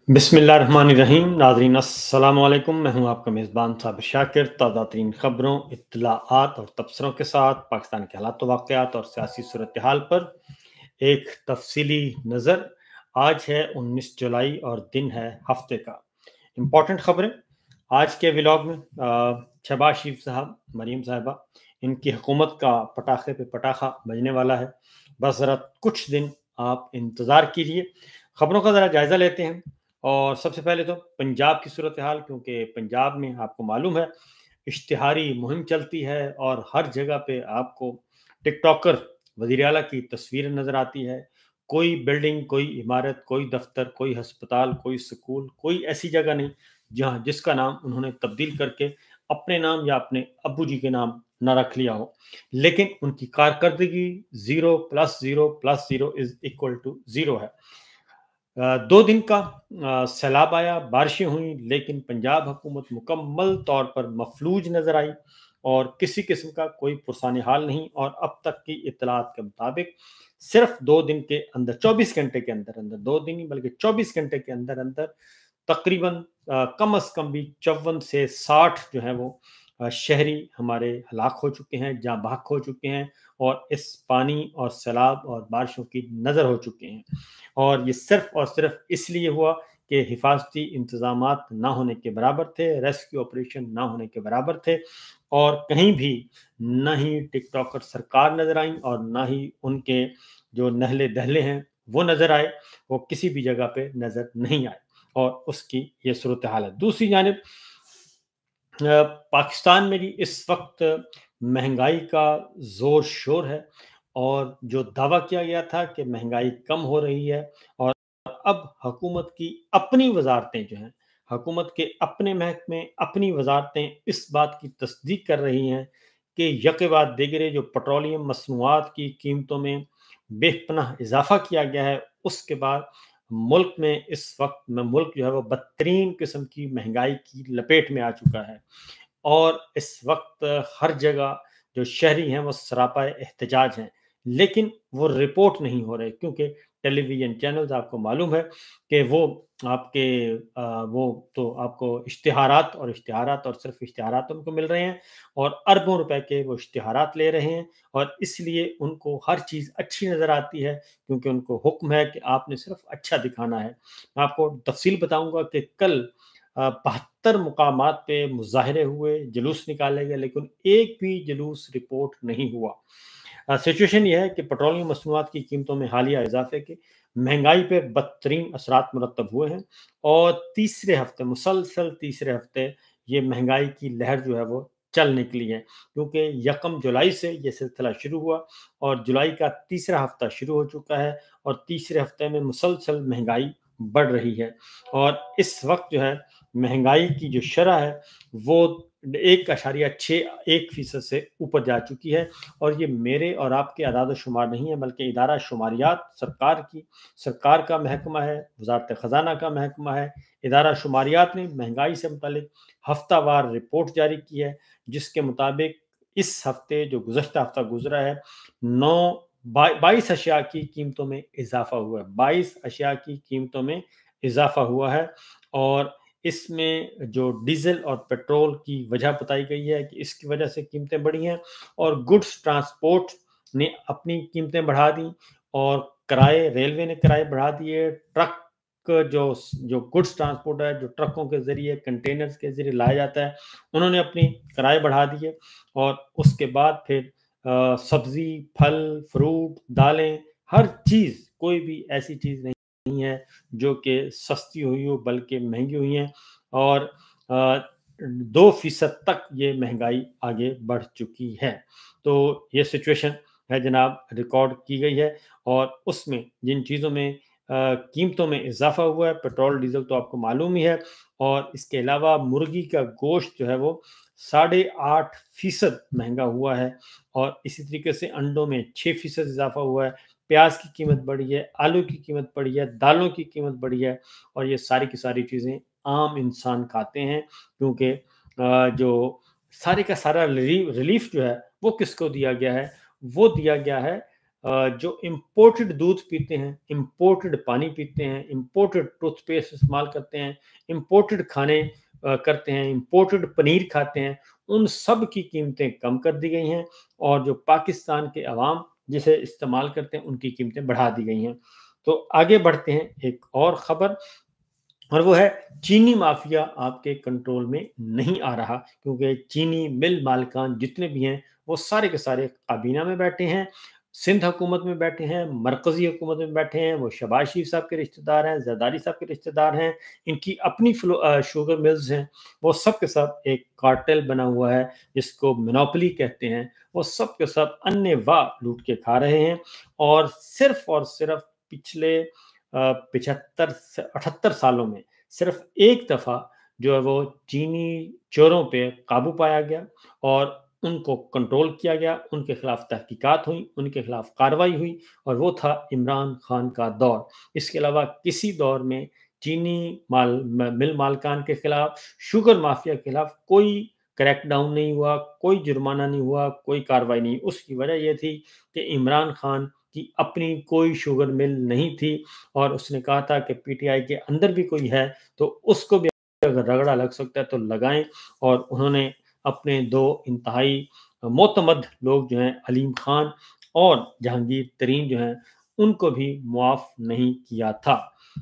बिस्मिल्लाहिर्रहमानिर्रहीम। नाज़रीन अस्सलाम वालेकुम। मैं हूं आपका मेज़बान साबिर शाकिर। ताज़ा तरीन खबरों, इत्तलाआत और तबसरों के साथ पाकिस्तान के हालात वाक़यात और सियासी सूरत हाल पर एक तफसीली नज़र। आज है 19 जुलाई और दिन है हफ्ते का। इम्पॉर्टेंट खबरें आज के व्लॉग में। शहबाज शरीफ साहब, मरीम साहिबा, इनकी हुकूमत का पटाखे पे पटाखा बजने वाला है। बस ज़रा कुछ दिन आप इंतज़ार कीजिए। खबरों का ज़रा जायज़ा लेते हैं। और सबसे पहले तो पंजाब की सूरत हाल, क्योंकि पंजाब में आपको मालूम है इश्तिहारी मुहिम चलती है और हर जगह पे आपको टिकटॉकर वज़ीर आला की तस्वीर नज़र आती है। कोई बिल्डिंग, कोई इमारत, कोई दफ्तर, कोई अस्पताल, कोई स्कूल, कोई ऐसी जगह नहीं जहाँ जिसका नाम उन्होंने तब्दील करके अपने नाम या अपने अब्बू जी के नाम न रख लिया हो। लेकिन उनकी कारकर्दगी zero plus zero plus zero is equal to zero है। 2 दिन का सैलाब आया, बारिशें हुई, लेकिन पंजाब हुकूमत मुकम्मल तौर पर मफलूज नज़र आई और किसी किस्म का कोई पुरसाने हाल नहीं। और अब तक की इत्तलात के मुताबिक सिर्फ 2 दिन के अंदर, 24 घंटे के अंदर अंदर, 2 दिन नहीं बल्कि 24 घंटे के अंदर अंदर तकरीबन कम अज़ कम भी 54 से 60 जो है वो शहरी हमारे हलाक हो चुके हैं, जाँ बहक हो चुके हैं और इस पानी और सैलाब और बारिशों की नज़र हो चुके हैं। और ये सिर्फ और सिर्फ इसलिए हुआ कि हिफाजती इंतजामात ना होने के बराबर थे, रेस्क्यू ऑपरेशन ना होने के बराबर थे और कहीं भी ना ही टिकटॉकर सरकार नज़र आई और ना ही उनके जो नहले दहले हैं वो नज़र आए। वो किसी भी जगह पे नज़र नहीं आए और उसकी ये सूरत हाल है। दूसरी जानिब पाकिस्तान में भी इस वक्त महंगाई का जोर शोर है और जो दावा किया गया था कि महंगाई कम हो रही है और अब हुकूमत की अपनी वजारतें जो हैं, हुकूमत के अपने महकमे, अपनी वजारतें इस बात की तस्दीक कर रही हैं कि यके बाद दिगरे जो पेट्रोलियम मसनूआत की कीमतों में बेपनाह इजाफा किया गया है, उसके बाद मुल्क में इस वक्त में मुल्क जो है वो बदतरीन किस्म की महंगाई की लपेट में आ चुका है। और इस वक्त हर जगह जो शहरी हैं वो सरापाए एहतजाज हैं, लेकिन वो रिपोर्ट नहीं हो रहे क्योंकि टेलीविज़न चैनल्स आपको मालूम है कि वो आपके वो तो आपको इश्तिहारात और सिर्फ इश्तिहारात उनको मिल रहे हैं और अरबों रुपए के वो इश्तिहारात ले रहे हैं और इसलिए उनको हर चीज़ अच्छी नज़र आती है क्योंकि उनको हुक्म है कि आपने सिर्फ अच्छा दिखाना है। मैं आपको तफ़सील बताऊँगा कि कल 72 मुकामात पे मुज़ाहरे हुए, जुलूस निकाले गए, लेकिन एक भी जुलूस रिपोर्ट नहीं हुआ। सिचुएशन ये है कि पेट्रोलियम मसनूआत की कीमतों में हालिया इजाफे के महंगाई पे बदतरीन असरात मुरतब हुए हैं और तीसरे हफ्ते, मुसलसल तीसरे हफ्ते ये महंगाई की लहर जो है वो चल निकली है क्योंकि यकम जुलाई से ये सिलसिला शुरू हुआ और जुलाई का तीसरा हफ्ता शुरू हो चुका है और तीसरे हफ्ते में मुसलसल महंगाई बढ़ रही है और इस वक्त जो है महंगाई की जो शरह है वो 1.61% से ऊपर जा चुकी है और ये मेरे और आपके अदाद शुमार नहीं है बल्कि इदारा शुमारियात सरकार का महकमा है, वजारत ख़जाना का महकमा है। इदारा शुमारियात ने महंगाई से मुतालिक हफ्तावार रिपोर्ट जारी की है जिसके मुताबिक इस हफ्ते जो गुज़श्ता हफ्ता गुजरा है 22 अशिया की कीमतों में इजाफा हुआ है। 22 अशिया की कीमतों में इजाफा हुआ है और इसमें जो डीजल और पेट्रोल की वजह बताई गई है कि इसकी वजह से कीमतें बढ़ी हैं और गुड्स ट्रांसपोर्ट ने अपनी कीमतें बढ़ा दी और किराए, रेलवे ने किराए बढ़ा दिए। ट्रक जो जो गुड्स ट्रांसपोर्ट है, जो ट्रकों के ज़रिए, कंटेनर्स के ज़रिए लाया जाता है, उन्होंने अपनी किराए बढ़ा दिए और उसके बाद फिर सब्ज़ी, फल, फ्रूट, दालें, हर चीज़, कोई भी ऐसी चीज़ नहीं है जो कि सस्ती हुई हो बल्कि महंगी हुई हैं और 2% तक ये महंगाई आगे बढ़ चुकी है। तो ये सिचुएशन है जनाब, रिकॉर्ड की गई है और उसमें जिन चीज़ों में कीमतों में इजाफा हुआ है, पेट्रोल डीजल तो आपको मालूम ही है और इसके अलावा मुर्गी का गोश्त जो है वो 8.5% महंगा हुआ है और इसी तरीके से अंडों में 6% इजाफा हुआ है। प्याज की कीमत बढ़ी है, आलू की कीमत बढ़ी है, दालों की कीमत बढ़ी है और ये सारी की सारी चीज़ें आम इंसान खाते हैं क्योंकि जो सारे का सारा रिलीफ जो है वो किसको दिया गया है? वो दिया गया है जो इम्पोर्टेड दूध पीते हैं, इम्पोर्टेड पानी पीते हैं, इम्पोर्टेड टूथपेस्ट इस्तेमाल करते हैं, इम्पोर्टेड खाने करते हैं, इम्पोर्टेड पनीर खाते हैं, उन सब की कीमतें कम कर दी गई हैं, और जो पाकिस्तान के अवाम जिसे इस्तेमाल करते हैं उनकी कीमतें बढ़ा दी गई हैं। तो आगे बढ़ते हैं एक और ख़बर, और वो है चीनी माफिया आपके कंट्रोल में नहीं आ रहा, क्योंकि चीनी मिल मालिकान जितने भी हैं वो सारे के सारे काबीना में बैठे हैं, सिंध हुकूमत में बैठे हैं, मरकजी हुकूमत में बैठे हैं, वो शहबाज शरीफ साहब के रिश्तेदार हैं, जरदारी साहब के रिश्तेदार हैं, इनकी अपनी शुगर मिल्स हैं, वो सब के सब एक कार्टेल बना हुआ है जिसको मोनोपोली कहते हैं। वो सब के सब अन्य वाह लूट के खा रहे हैं, और सिर्फ पिछले 75 से 78 सालों में सिर्फ एक दफ़ा जो है वो चीनी चोरों पे काबू पाया गया और उनको कंट्रोल किया गया, उनके खिलाफ तहकीकात हुई, उनके खिलाफ कार्रवाई हुई, और वो था इमरान खान का दौर। इसके अलावा किसी दौर में चीनी मिल मालकान के खिलाफ, शुगर माफिया के खिलाफ कोई क्रैकडाउन नहीं हुआ, कोई जुर्माना नहीं हुआ, कोई कार्रवाई नहीं। उसकी वजह यह थी कि इमरान खान की अपनी कोई शुगर मिल नहीं थी, और उसने कहा था कि पीटीआई के अंदर भी कोई है तो उसको भी अगर रगड़ा लग सकता है तो लगाएं, और उन्होंने अपने दो इंतहाई मोतमद लोग जो हैं अलीम खान और जहांगीर तरीन जो हैं उनको भी मुआफ नहीं किया था।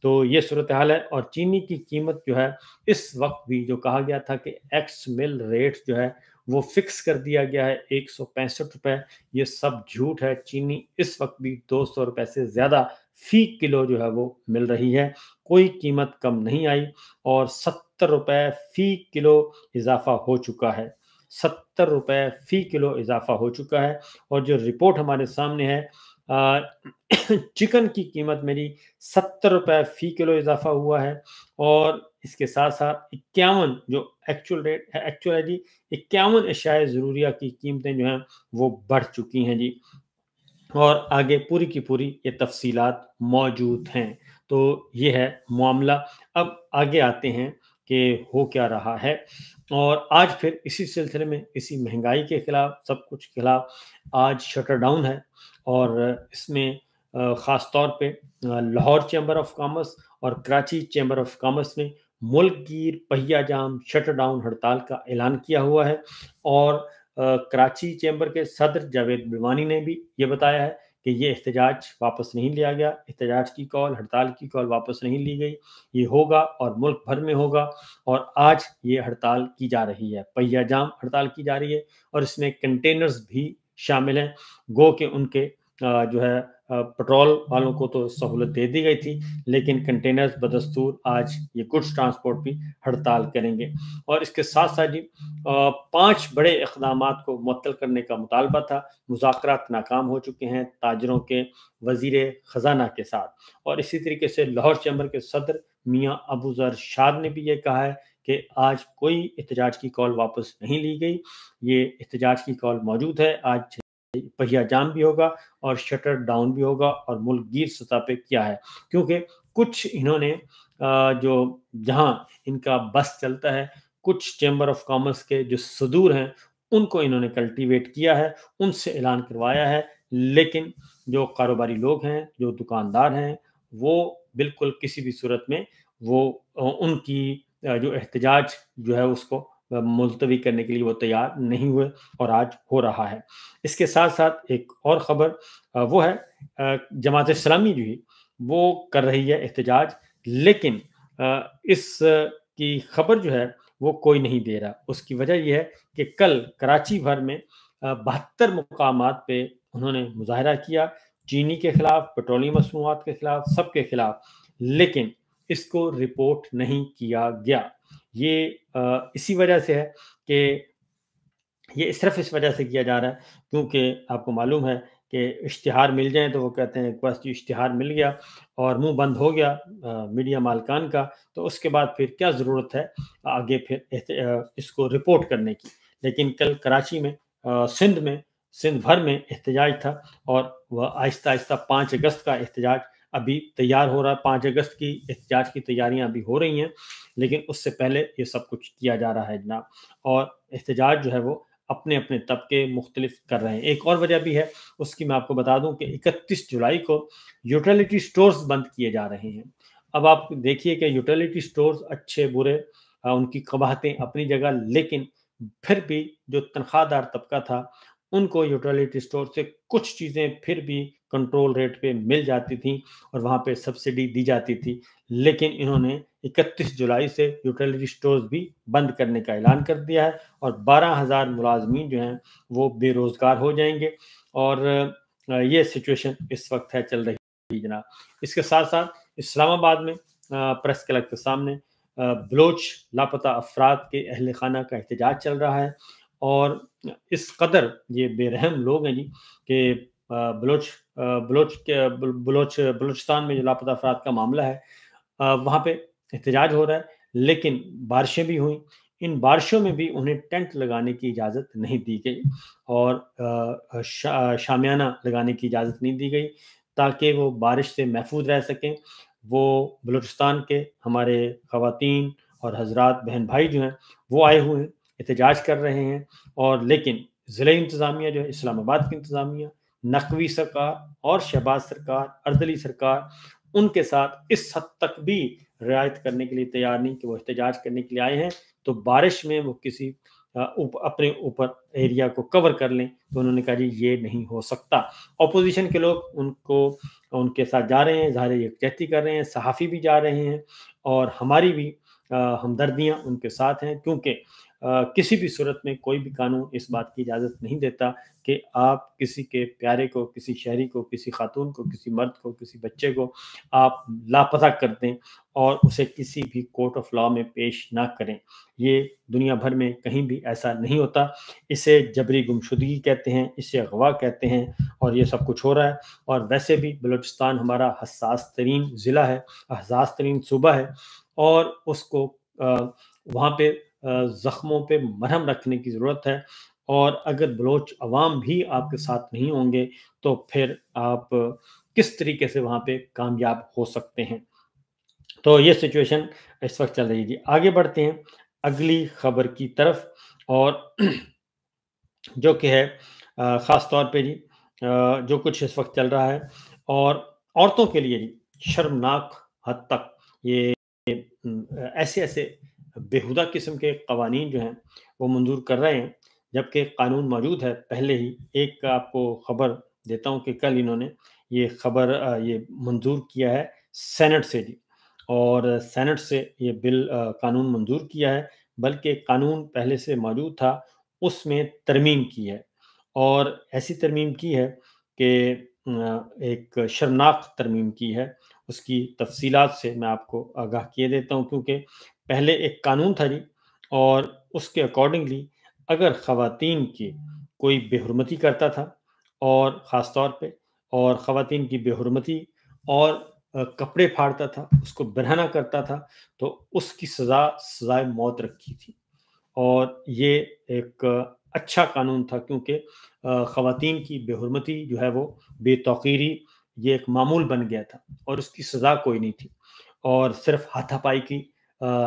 तो ये सूरत हाल है, और चीनी की कीमत जो है इस वक्त भी, जो कहा गया था कि एक्स मिल रेट जो है वो फिक्स कर दिया गया है 165 रुपए, ये सब झूठ है। चीनी इस वक्त भी 200 रुपए से ज़्यादा फी किलो जो है वो मिल रही है, कोई कीमत कम नहीं आई, और 70 रुपए फी किलो इजाफा हो चुका है, 70 रुपए फी किलो इजाफा हो चुका है। और जो रिपोर्ट हमारे सामने है, चिकन की कीमत मेरी 70 रुपए फी किलो इजाफा हुआ है, और इसके साथ साथ 51 जो एक्चुअल रेट है, एक्चुअल है जी, 51 अशियाए ज़रूरिया की कीमतें जो हैं वो बढ़ चुकी हैं जी। और आगे पूरी की पूरी ये तफसीलात मौजूद हैं। तो ये है मामला। अब आगे आते हैं कि हो क्या रहा है, और आज फिर इसी सिलसिले में, इसी महंगाई के खिलाफ, सब कुछ के खिलाफ आज शटर डाउन है, और इसमें ख़ास तौर पे लाहौर चैम्बर ऑफ कॉमर्स और कराची चैम्बर ऑफ कॉमर्स ने मुल्कगीर पहिया जाम शटर डाउन हड़ताल का ऐलान किया हुआ है, और कराची चैम्बर के सदर जावेद बिलवानी ने भी ये बताया है कि ये एहतजाज वापस नहीं लिया गया, एहतजाज की कॉल, हड़ताल की कॉल वापस नहीं ली गई, ये होगा और मुल्क भर में होगा, और आज ये हड़ताल की जा रही है, पहिया जाम हड़ताल की जा रही है, और इसमें कंटेनर्स भी शामिल हैं। गो के उनके जो है पेट्रोल वालों को तो सहूलत दे दी गई थी, लेकिन कंटेनर्स बदस्तूर आज ये गुड्स ट्रांसपोर्ट भी हड़ताल करेंगे। और इसके साथ साथ जी 5 बड़े इक़दामात को मुअत्तल करने का मुतालबा था, मुज़ाकरात नाकाम हो चुके हैं ताजरों के वज़ीर ख़ज़ाना के साथ। और इसी तरीके से लाहौर चैम्बर के सदर मियाँ अबू ज़र शाद ने भी ये कहा है कि आज कोई एहतजाज की कॉल वापस नहीं ली गई, ये एहतजाज की कॉल मौजूद है, आज पहिया जाम भी होगा और शटर डाउन भी होगा, और मुल्क गिर सतह पे किया है, क्योंकि कुछ इन्होंने जो जहां इनका बस चलता है, कुछ चैम्बर ऑफ कॉमर्स के जो सदूर हैं उनको इन्होंने कल्टीवेट किया है, उनसे ऐलान करवाया है, लेकिन जो कारोबारी लोग हैं, जो दुकानदार हैं, वो बिल्कुल किसी भी सूरत में वो उनकी जो एहतजाज जो है उसको मुलतवी करने के लिए वो तैयार नहीं हुए, और आज हो रहा है। इसके साथ साथ एक और ख़बर वो है जमात इस्लामी जो है वो कर रही है एहतजाज, लेकिन इस की खबर जो है वो कोई नहीं दे रहा। उसकी वजह ये है कि कल कराची भर में 72 मुकामात पे उन्होंने मुज़ाहरा किया, चीनी के खिलाफ, पेट्रोलियम मसनूआत के खिलाफ, सबके खिलाफ, लेकिन इसको रिपोर्ट नहीं किया गया। ये इसी वजह से है कि ये सिर्फ इस वजह से किया जा रहा है क्योंकि आपको मालूम है कि इश्तिहार मिल जाए तो वो कहते हैं बस जी इश्तिहार मिल गया और मुंह बंद हो गया मीडिया मालकान का, तो उसके बाद फिर क्या ज़रूरत है आगे फिर इसको रिपोर्ट करने की। लेकिन कल कराची में सिंध भर में एहतजाज था, और वह आहिस्ता आहिस्ता 5 अगस्त का एहतजाज अभी तैयार हो रहा है। 5 अगस्त की एहतजाज की तैयारियां अभी हो रही हैं, लेकिन उससे पहले ये सब कुछ किया जा रहा है जनाब। और एहतजाज जो है वो اپنے اپنے طبقے مختلف کر رہے ہیں۔ ایک اور وجہ بھی ہے، اس کی میں آپ کو بتا دوں کہ 31 جولائی کو یوٹیلیٹی سٹورز بند کیے جا رہے ہیں۔ اب آپ دیکھیے کہ یوٹیلیٹی سٹورز اچھے برے ان کی قباحتیں اپنی جگہ، لیکن پھر بھی جو تنخواہ دار طبقہ تھا ان کو یوٹیلیٹی سٹور سے کچھ چیزیں پھر بھی کنٹرول ریٹ پہ مل جاتی تھیں اور وہاں پہ سبسڈی دی جاتی تھی، لیکن انہوں نے 31 جولائی سے یوٹیلیٹی سٹورز بھی بند کرنے کا اعلان کر دیا ہے اور 12,000 ملازمین جو ہیں وہ بے روزگار ہو جائیں گے۔ اور یہ سچویشن اس وقت ہے چل رہی جناب۔ اس کے ساتھ ساتھ اسلام آباد میں پریس کلب کے سامنے بلوچ لاپتہ افراد کے اہل خانہ کا احتجاج چل رہا ہے، اور اس قدر یہ بے رحم لوگ ہیں جی کہ بلوچستان میں جو لاپتہ افراد کا معاملہ ہے وہاں پہ احتجاج ہو رہا ہے، لیکن بارشیں بھی ہوئیں، ان بارشوں میں بھی انہیں ٹینٹ لگانے کی اجازت نہیں دی گئی اور شامیانہ لگانے کی اجازت نہیں دی گئی تاکہ وہ بارش سے محفوظ رہ سکیں۔ وہ بلوچستان کے ہمارے خواتین اور حضرات بہن بھائی جو ہیں وہ آئے ہوئے ہیں، احتجاج کر رہے ہیں، اور لیکن ضلعی انتظامیہ جو ہے اسلام آباد کی انتظامیہ، نقوی سرکار اور شہباز سرکار، اردلی سرکار ان کے ساتھ اس حد تک بھی رعایت کرنے کے لیے تیار نہیں کہ وہ احتجاج کرنے کے لیے آئے ہیں تو بارش میں وہ کسی اپنے اوپر ایریا کو کور کر لیں، تو انہوں نے کہا جی یہ نہیں ہو سکتا۔ اپوزیشن کے لوگ ان کے ساتھ جا رہے ہیں، ظاہر یکجہتی کر رہے ہیں، صحافی بھی جا رہے ہیں، اور ہماری بھی ہمدردیاں ان کے ساتھ ہیں، کیونکہ کسی بھی صورت میں کوئی بھی قانون اس بات کی اجازت نہیں دیتا کہ آپ کسی کے پیارے کو، کسی شہری کو، کسی خاتون کو، کسی مرد کو، کسی بچے کو آپ لاپتہ کر دیں اور اسے کسی بھی کورٹ آف لاء میں پیش نہ کریں۔ یہ دنیا بھر میں کہیں بھی ایسا نہیں ہوتا۔ اسے جبری گمشدگی کہتے ہیں، اسے اغوا کہتے ہیں، اور یہ سب کچھ ہو رہا ہے۔ اور ویسے بھی بلوچستان ہمارا حساس ترین ضلع ہے، حساس ترین صوبہ ہے، اور اس کو وہاں پہ زخموں پہ مرہم رکھنے کی ضرورت ہے، اور اگر بلوچ عوام بھی آپ کے ساتھ نہیں ہوں گے تو پھر آپ کس طریقے سے وہاں پہ کامیاب ہو سکتے ہیں۔ تو یہ سچویشن اس وقت چل رہی ہے جی۔ آگے بڑھتے ہیں اگلی خبر کی طرف، اور جو کہ ہے خاص طور پہ جی جو کچھ اس وقت چل رہا ہے، اور عورتوں کے لیے جی شرمناک حد تک یہ ایسے بےہودہ قسم کے قوانین جو ہیں وہ منظور کر رہے ہیں، جبکہ قانون موجود ہے پہلے ہی۔ ایک آپ کو خبر دیتا ہوں کہ کل انہوں نے یہ منظور کیا ہے سینٹ سے جی، اور سینٹ سے یہ بل قانون منظور کیا ہے، بلکہ قانون پہلے سے موجود تھا اس میں ترمیم کی ہے، اور ایسی ترمیم کی ہے کہ ایک شرمناک ترمیم کی ہے۔ اس کی تفصیلات سے میں آپ کو آگاہ کیے دیتا ہوں، کیونکہ پہلے ایک قانون تھا جی، اور اس کے اکارڈنگلی اگر خواتین کی کوئی بے حرمتی کرتا تھا، اور خاص طور پہ اور خواتین کی بے حرمتی اور کپڑے پھاڑتا تھا، اس کو برہنہ کرتا تھا، تو اس کی سزائے موت رکھی تھی۔ اور یہ ایک اچھا قانون تھا، کیونکہ خواتین کی بے حرمتی جو ہے وہ بے توقیری یہ ایک معمول بن گیا تھا، اور اس کی سزا کوئی نہیں تھی، اور صرف ہاتھا پائی کی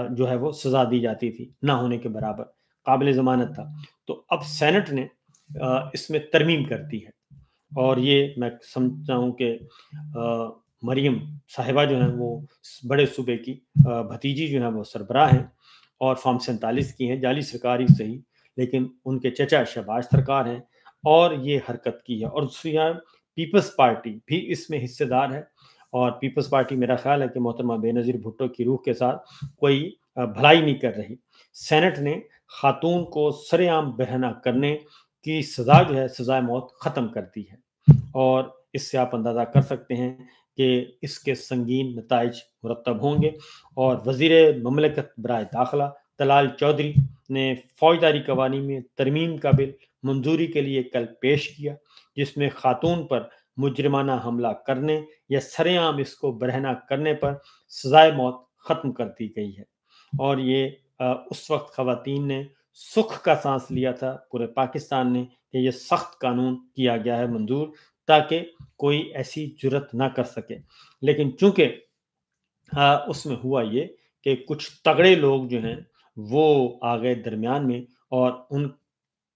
جو ہے وہ سزا دی جاتی تھی، نہ ہونے کے برابر قابل ضمانت تھا۔ تو اب سینٹ نے اس میں ترمیم کر دی ہے، اور یہ میں سمجھتا ہوں کہ مریم صاحبہ جو ہیں وہ بڑے صوبے کی بھتیجی جو ہیں وہ سربراہ ہیں، اور فارم 47 کی ہیں، جعلی سرکاری صحیح، لیکن ان کے چچا شہباز سرکار ہیں، اور یہ حرکت کی ہے۔ اور دوسری جانب پیپلز پارٹی بھی اس میں حصے دار ہے، اور پیپلز پارٹی میرا خیال ہے کہ محترمہ بے نظیر بھٹو کی روح کے ساتھ کوئی بھلائی نہیں کر رہی۔ سینٹ نے خاتون کو سر عام برہنہ کرنے کی سزا جو ہے سزائے موت ختم کر دی ہے، اور اس سے آپ اندازہ کر سکتے ہیں کہ اس کے سنگین نتائج مرتب ہوں گے۔ اور وزیر مملکت برائے داخلہ طلال چودھری نے فوجداری قوانین میں ترمیم کا بل منظوری کے لیے کل پیش کیا، جس میں خاتون پر مجرمانہ حملہ کرنے یا سر عام اس کو برہنہ کرنے پر سزائے موت ختم کر دی گئی ہے۔ اور یہ اس وقت خواتین نے سکھ کا سانس لیا تھا پورے پاکستان نے کہ یہ سخت قانون کیا گیا ہے منظور، تاکہ کوئی ایسی جرت نہ کر سکے۔ لیکن چونکہ اس میں ہوا یہ کہ کچھ تگڑے لوگ جو ہیں وہ آ گئے درمیان میں، اور ان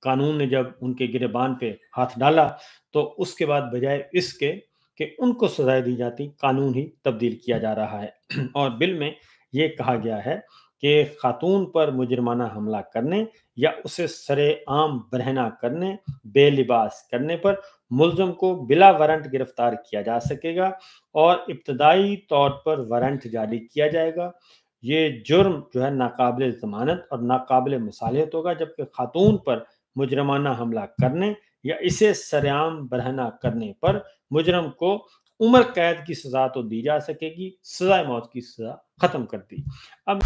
قانون نے جب ان کے گریبان پہ ہاتھ ڈالا تو اس کے بعد بجائے اس کے کہ ان کو سزائیں دی جاتی، قانون ہی تبدیل کیا جا رہا ہے اور بل میں یہ کہا گیا ہے کہ خاتون پر مجرمانہ حملہ کرنے یا اسے سرے عام برہنہ کرنے، بے لباس کرنے پر ملزم کو بلا وارنٹ گرفتار کیا جا سکے گا اور ابتدائی طور پر وارنٹ جاری کیا جائے گا۔ یہ جرم جو ہے ناقابل ضمانت اور ناقابل مصالحت ہوگا، جبکہ خاتون پر مجرمانہ حملہ کرنے یا اسے سرعام برہنہ کرنے پر مجرم کو عمر قید کی سزا تو دی جا سکے گی، سزائے موت کی سزا ختم کر دی۔ اب